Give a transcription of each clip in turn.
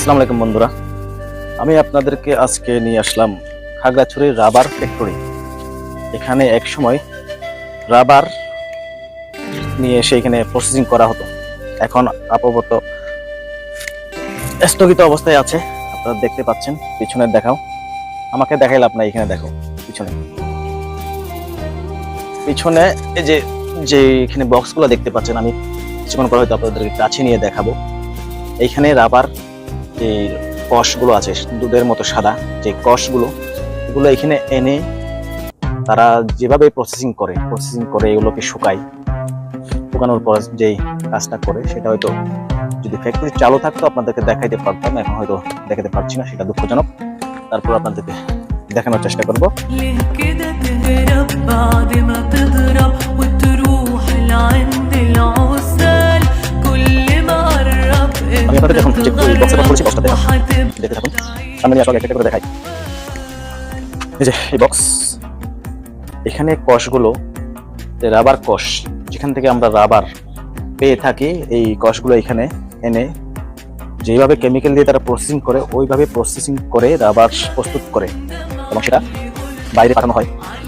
আসসালামু আলাইকুম বন্ধুরা, আমি আপনাদেরকে আজকে নিয়ে আসলাম খাগড়াছড়ির রাবার ফ্যাক্টরি। এখানে এক সময় রাবার নিয়ে এসে এখানে প্রসেসিং করা হতো। এখন আপাতত স্থগিত অবস্থায় আছে। আপনারা দেখতে পাচ্ছেন, পিছনের দেখাও, আমাকে দেখাইলে আপনার এখানে দেখো পিছনে পিছনে এই যে যে এখানে বক্সগুলো দেখতে পাচ্ছেন, আমি কিছুক্ষণ পর হয়তো আপনাদেরকে কাছে নিয়ে দেখাবো। এইখানে রাবার যে কষগুলো আছে দুধের মতো সাদা যে কষগুলো, এগুলো এখানে এনে তারা যেভাবে প্রসেসিং করে এগুলোকে শুকায়। শুকানোর পর যেই কাজটা করে সেটা হয়তো যদি ফ্যাক্টরি চালু থাকতো আপনাদেরকে দেখাইতে পারতাম, এখন হয়তো দেখাতে পারছি না, সেটা দুঃখজনক। তারপর আপনাদেরকে দেখানোর চেষ্টা করবো। আমি আপনাদের এখন যে বক্সের কথা বলছি, বক্সটা দেখতে থাকুন। সামনে নিয়ে আসলে একটা করে দেখাই। এই যে এই বক্স, এখানে কষগুলো রাবার কষ, যেখান থেকে আমরা রাবার পেয়ে থাকি, এই কষগুলো এখানে এনে যেভাবে কেমিক্যাল দিয়ে তারা প্রসেসিং করে ওইভাবে প্রসেসিং করে রাবার প্রস্তুত করে এবং সেটা বাইরে পাঠানো হয়।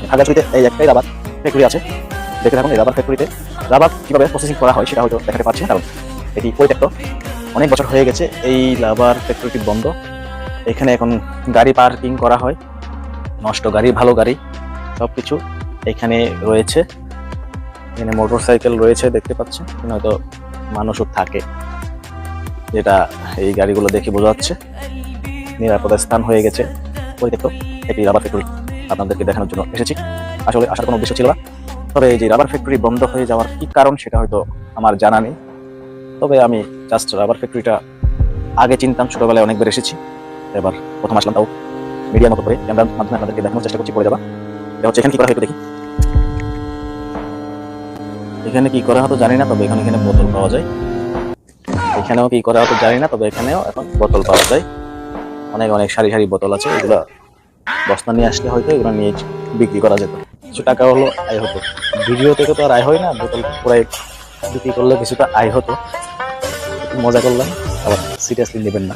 খাগড়াছড়িতে এই একটাই রাবার ফ্যাক্টরি আছে, দেখতে থাকুন। এই রাবার ফ্যাক্টরিতে রাবার কিভাবে প্রসেসিং করা হয় সেটা হয়তো দেখাতে পারছি না, কারণ এটি পরিত্যক্ত, অনেক বছর হয়ে গেছে। এই রাবার ফ্যাক্টরিটি বন্ধ। এখানে এখন গাড়ি পার্কিং করা হয়, নষ্ট গাড়ি, ভালো গাড়ি সবকিছু এখানে রয়েছে। এখানে মোটর সাইকেল রয়েছে দেখতে পাচ্ছেন, হয়তো মানুষও থাকে, যেটা এই গাড়িগুলো দেখে বোঝা যাচ্ছে। নিরাপদ স্থান হয়ে গেছে, পরিত্যক্ত একটি রাবার ফ্যাক্টরি আপনাদেরকে দেখানোর জন্য এসেছি। আসলে আসার কোনো উদ্দেশ্য ছিল না, তবে এই যে রাবার ফ্যাক্টরি বন্ধ হয়ে যাওয়ার কি কারণ সেটা হয়তো আমার জানা নেই। তবে আমি জাস্ট রাবার ফ্যাক্টরিটা আগে চিনতাম, ছোটবেলায় অনেকবার এসেছি, এবার প্রথম আসলাম, তাও মিডিয়ার মতো করে ক্যামেরার মাধ্যমে আপনাদেরকে দেখানোর চেষ্টা করছি। পড়ে যাবা, এটা হচ্ছে এখানে কি করা হয় দেখি। এখানে কি করা হতো জানি না, তবে এখানে বোতল পাওয়া যায়। এখানেও কি করা হতো জানি না, তবে এখানেও এখন বোতল পাওয়া যায়। অনেক অনেক সারি সারি বোতল আছে, এগুলো বস্তা নিয়ে আসলে হয়তো এগুলো নিয়ে বিক্রি করা যেত, কিছু টাকা হলো আয় হতো। ভিডিও থেকে তো আর আয় হয় না, বোতল পুরাই বিক্রি করলে কিছুটা আয় হতো। একটু মজা করলাম, আবার সিরিয়াসলি নেবেন না।